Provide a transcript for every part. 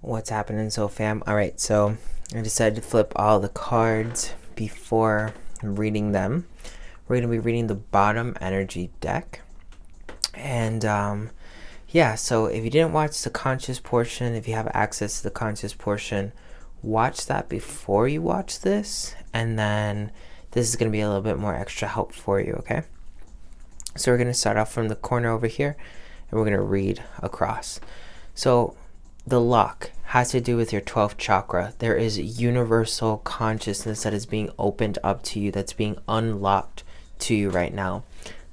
What's happening, so fam? Alright, so I decided to flip all the cards before reading them. We're going to be reading the bottom energy deck. And yeah, so if you didn't watch the conscious portion, if you have access to the conscious portion, watch that before you watch this. And then this is going to be a little bit more extra help for you, okay? So we're going to start off from the corner over here, and we're going to read across. So the lock has to do with your 12th chakra. There is universal consciousness that is being opened up to you, that's being unlocked to you right now.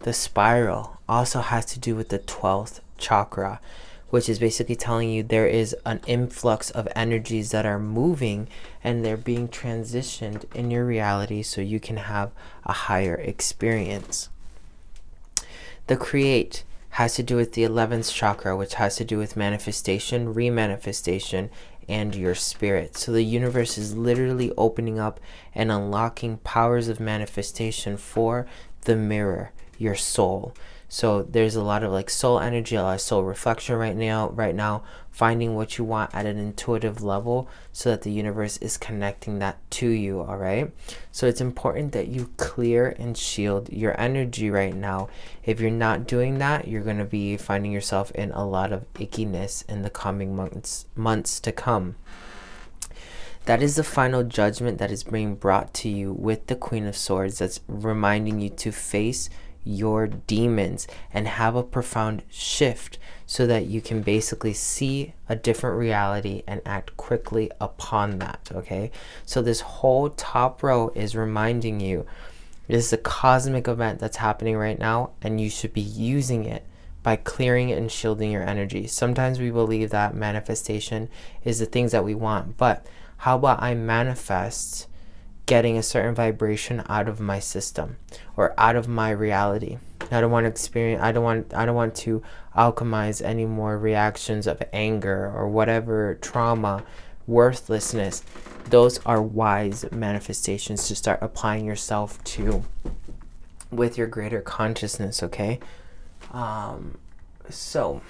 The spiral also has to do with the 12th chakra, which is basically telling you there is an influx of energies that are moving and they're being transitioned in your reality so you can have a higher experience. The create has to do with the 11th chakra, which has to do with manifestation, remanifestation, and your spirit. So the universe is literally opening up and unlocking powers of manifestation for the mirror, your soul. So there's a lot of like soul energy, a lot of soul reflection right now, finding what you want at an intuitive level so that the universe is connecting that to you, all right? So it's important that you clear and shield your energy right now. If you're not doing that, you're going to be finding yourself in a lot of ickiness in the coming months to come. That is the final judgment that is being brought to you with the Queen of Swords, that's reminding you to face your demons and have a profound shift so that you can basically see a different reality and act quickly upon that, okay? So this whole top row is reminding you this is a cosmic event that's happening right now, and you should be using it by clearing and shielding your energy. Sometimes we believe that manifestation is the things that we want, but how about I manifest getting a certain vibration out of my system or out of my reality? I don't want to experience, I don't want to alchemize any more reactions of anger or whatever, trauma, worthlessness. Those are wise manifestations to start applying yourself to with your greater consciousness, okay? So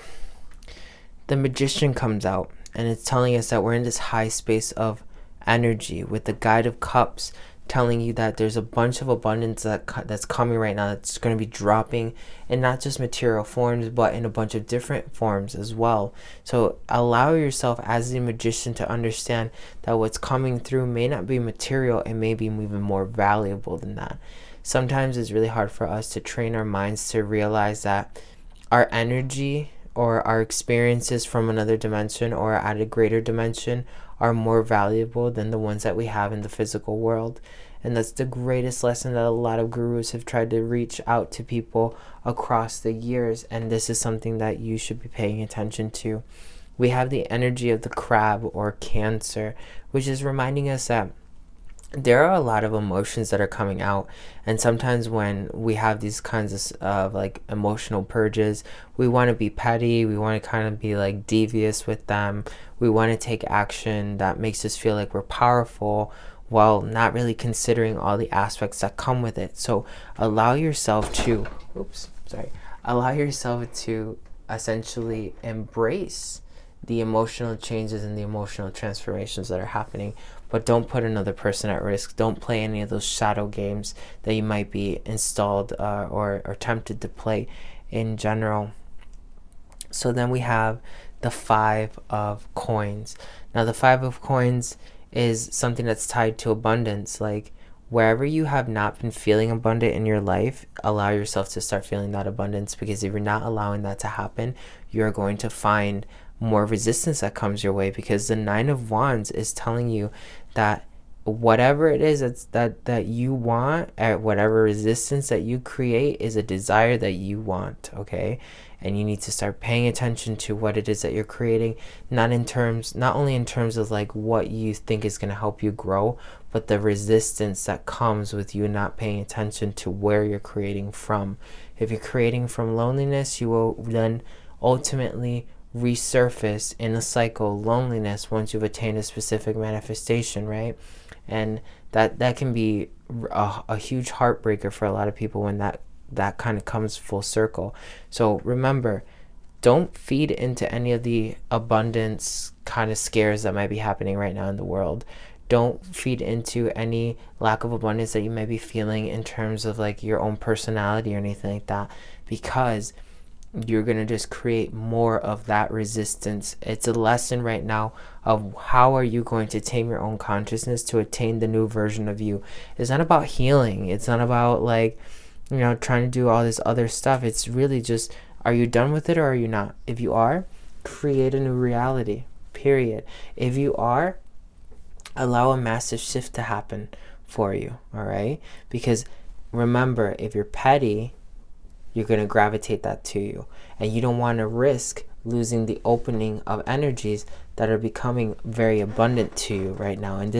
the Magician comes out, and it's telling us that we're in this high space of energy with the Guide of Cups telling you that there's a bunch of abundance that's coming right now, that's going to be dropping in not just material forms but in a bunch of different forms as well. So allow yourself as the Magician to understand that what's coming through may not be material, it may be even more valuable than that. Sometimes it's really hard for us to train our minds to realize that our energy or our experiences from another dimension or at a greater dimension are more valuable than the ones that we have in the physical world. And that's the greatest lesson that a lot of gurus have tried to reach out to people across the years, and this is something that you should be paying attention to. We have the energy of the crab or Cancer, which is reminding us that there are a lot of emotions that are coming out, and sometimes when we have these kinds of like emotional purges, we want to be petty, we want to kind of be like devious with them, we want to take action that makes us feel like we're powerful while not really considering all the aspects that come with it. So allow yourself to essentially embrace the emotional changes and the emotional transformations that are happening, but don't put another person at risk. Don't play any of those shadow games that you might be installed or tempted to play in general. So then we have the Five of Coins. Now the Five of Coins is something that's tied to abundance. Like wherever you have not been feeling abundant in your life, allow yourself to start feeling that abundance, because if you're not allowing that to happen, you're going to find more resistance that comes your way, because the Nine of Wands is telling you that whatever it is that you want, at whatever resistance that you create, is a desire that you want, okay? And you need to start paying attention to what it is that you're creating, not only in terms of like what you think is going to help you grow, but the resistance that comes with you not paying attention to where you're creating from. If you're creating from loneliness, you will then ultimately resurface in a cycle loneliness once you've attained a specific manifestation, right? And that can be a huge heartbreaker for a lot of people when that kind of comes full circle. So remember, don't feed into any of the abundance kind of scares that might be happening right now in the world. Don't feed into any lack of abundance that you might be feeling in terms of like your own personality or anything like that, because you're going to just create more of that resistance. It's a lesson right now of how are you going to tame your own consciousness to attain the new version of you. It's not about healing. It's not about like, trying to do all this other stuff. It's really just, are you done with it or are you not? If you are, create a new reality, period. If you are, allow a massive shift to happen for you, all right? Because remember, if you're petty, you're going to gravitate that to you. And you don't want to risk losing the opening of energies that are becoming very abundant to you right now. And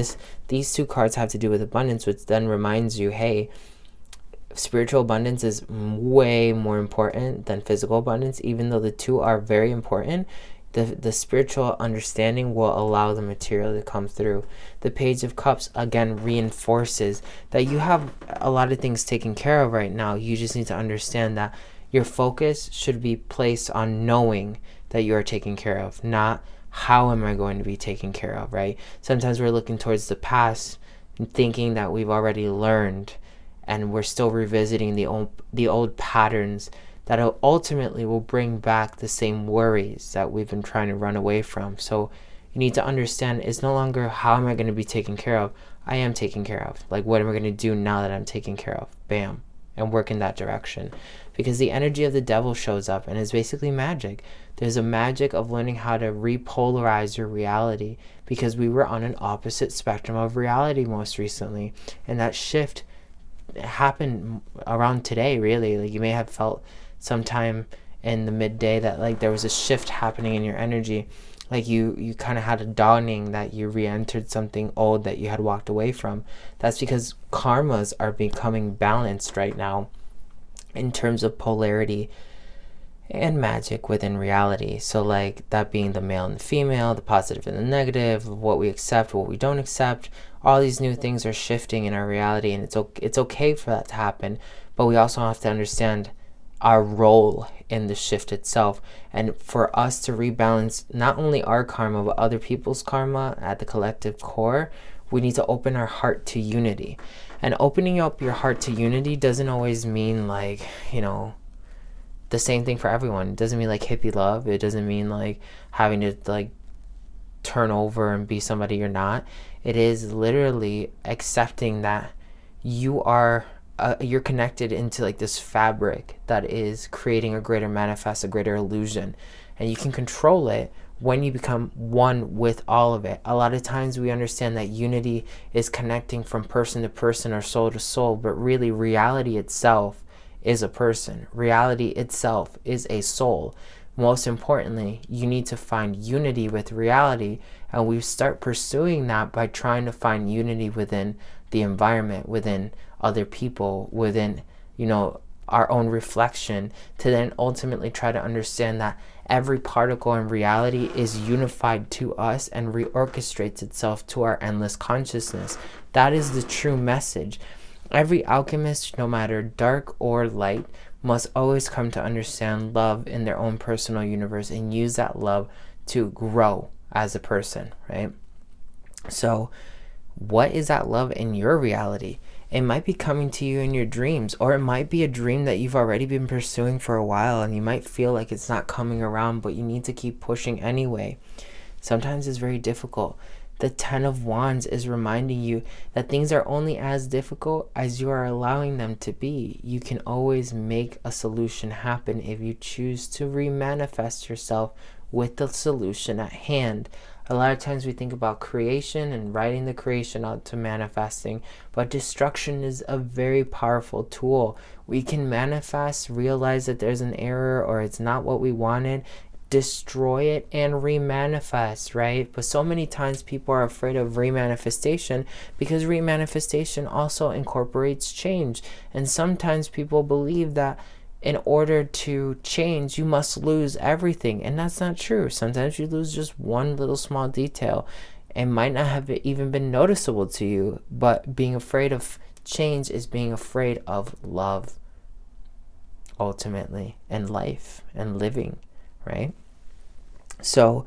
these two cards have to do with abundance, which then reminds you, hey, spiritual abundance is way more important than physical abundance. Even though the two are very important, the spiritual understanding will allow the material to come through. The Page of Cups, again, reinforces that you have a lot of things taken care of right now. You just need to understand that your focus should be placed on knowing that you are taken care of, not how am I going to be taken care of, right? Sometimes we're looking towards the past and thinking that we've already learned, and we're still revisiting the old patterns that ultimately will bring back the same worries that we've been trying to run away from. So you need to understand it's no longer how am I going to be taken care of. I am taken care of. Like, what am I going to do now that I'm taken care of? Bam. And work in that direction. Because the energy of the devil shows up and is basically magic. There's a magic of learning how to repolarize your reality, because we were on an opposite spectrum of reality most recently. And that shift happened around today, really. Like, you may have felt sometime in the midday that like there was a shift happening in your energy, like you kind of had a dawning that you re-entered something old that you had walked away from. That's because karmas are becoming balanced right now in terms of polarity and magic within reality. So like that being the male and the female, the positive and the negative, what we accept, what we don't accept, all these new things are shifting in our reality, and it's okay for that to happen. But we also have to understand our role in the shift itself, and for us to rebalance not only our karma but other people's karma at the collective core, we need to open our heart to unity. And opening up your heart to unity doesn't always mean like, the same thing for everyone. It doesn't mean like hippie love. It doesn't mean like having to like turn over and be somebody you're not. It is literally accepting that you're connected into like this fabric that is creating a greater manifest, a greater illusion, and you can control it when you become one with all of it. A lot of times we understand that unity is connecting from person to person or soul to soul, but really reality itself is a person. Reality itself is a soul. Most importantly, you need to find unity with reality, and we start pursuing that by trying to find unity within the environment, within other people, within our own reflection, to then ultimately try to understand that every particle in reality is unified to us and reorchestrates itself to our endless consciousness. That is the true message. Every alchemist, no matter dark or light, must always come to understand love in their own personal universe and use that love to grow as a person, right? So what is that love in your reality? It might be coming to you in your dreams, or it might be a dream that you've already been pursuing for a while, and you might feel like it's not coming around, but you need to keep pushing anyway. Sometimes it's very difficult. The 10 of Wands is reminding you that things are only as difficult as you are allowing them to be. You can always make a solution happen if you choose to remanifest yourself with the solution at hand. A lot of times we think about creation and writing the creation out to manifesting, but destruction is a very powerful tool. We can manifest, realize that there's an error or it's not what we wanted, destroy it and remanifest, right? But so many times people are afraid of remanifestation because remanifestation also incorporates change. And sometimes people believe that in order to change, you must lose everything. And that's not true. Sometimes you lose just one little small detail. It might not have even been noticeable to you, but being afraid of change is being afraid of love, ultimately, and life, and living, right? So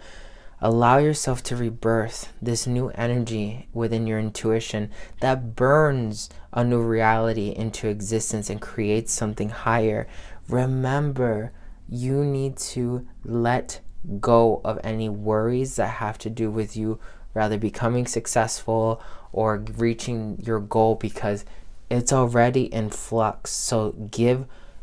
allow yourself to rebirth this new energy within your intuition that burns a new reality into existence and creates something higher. Remember, you need to let go of any worries that have to do with you rather becoming successful or reaching your goal, because it's already in flux. So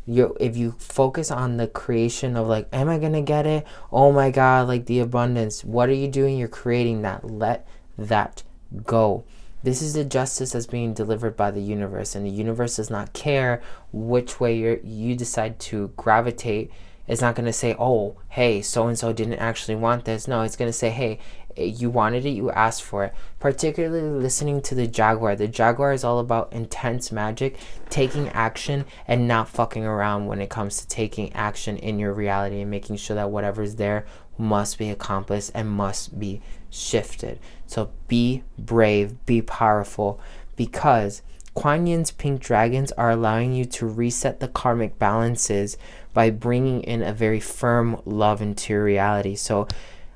if you focus on the creation of like, am I gonna get it? Oh my God, like the abundance. What are you doing? You're creating that. Let that go. This is the justice that's being delivered by the universe, and the universe does not care which way you decide to gravitate. It's not gonna say, oh, hey, so-and-so didn't actually want this. No, it's gonna say, hey, you wanted it, you asked for it. Particularly listening to the Jaguar. The Jaguar is all about intense magic, taking action, and not fucking around when it comes to taking action in your reality and making sure that whatever's there must be accomplished and must be shifted. So be brave, be powerful, because Kuan Yin's pink dragons are allowing you to reset the karmic balances by bringing in a very firm love into your reality. So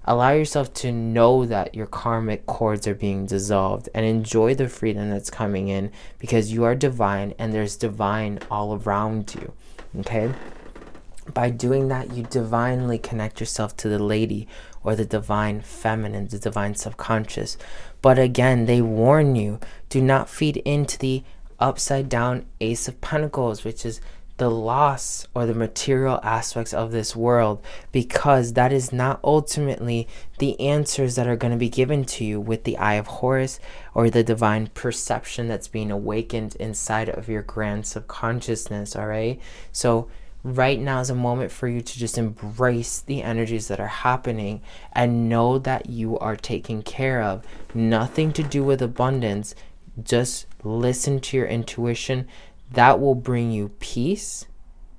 allow yourself to know that your karmic cords are being dissolved and enjoy the freedom that's coming in, because you are divine and there's divine all around you. Okay? By doing that, you divinely connect yourself to the lady or the divine feminine, the divine subconscious. But again, they warn you, do not feed into the upside down Ace of Pentacles, which is the loss or the material aspects of this world, because that is not ultimately the answers that are going to be given to you with the Eye of Horus or the divine perception that's being awakened inside of your grand subconsciousness. All right, so right now is a moment for you to just embrace the energies that are happening and know that you are taken care of. Nothing to do with abundance. Just listen to your intuition. That will bring you peace,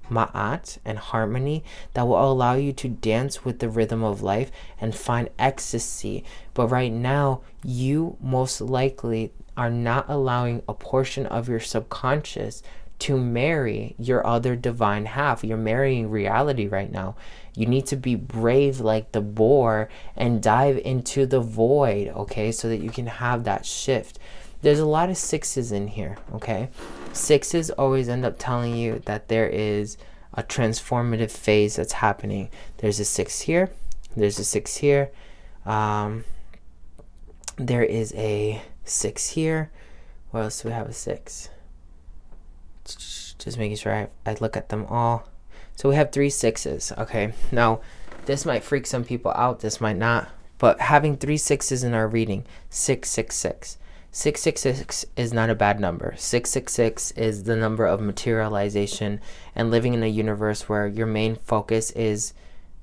ma'at, and harmony that will allow you to dance with the rhythm of life and find ecstasy. But right now, you most likely are not allowing a portion of your subconscious to marry your other divine half. You're marrying reality right now. You need to be brave like the boar and dive into the void, okay, so that you can have that shift. There's a lot of sixes in here, okay? Sixes always end up telling you that there is a transformative phase that's happening. There's a 6 here. There's a 6 here. There is a 6 here. What else do we have? A 6. Just making sure I look at them all. So we have 3 6s, okay? Now, this might freak some people out. This might not. But having 3 6s in our reading, 666. 666 is not a bad number. 666 is the number of materialization and living in a universe where your main focus is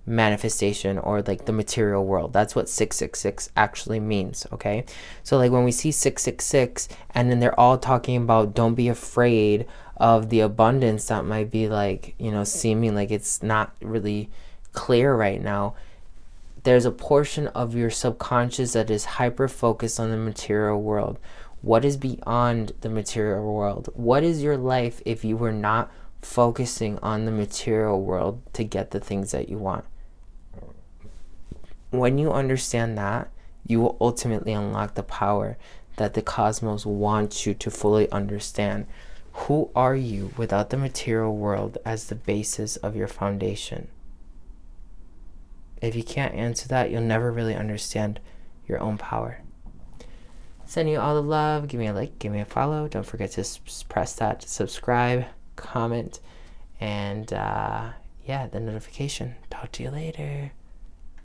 manifestation or like the material world. That's what 666 actually means, okay? So like when we see 666 and then they're all talking about don't be afraid of the abundance that might be like, you know, seeming like it's not really clear right now. There's a portion of your subconscious that is hyper-focused on the material world. What is beyond the material world? What is your life if you were not focusing on the material world to get the things that you want? When you understand that, you will ultimately unlock the power that the cosmos wants you to fully understand. Who are you without the material world as the basis of your foundation? If you can't answer that, you'll never really understand your own power. Sending you all the love. Give me a like, give me a follow. Don't forget to press that subscribe, comment, and yeah, the notification. Talk to you later.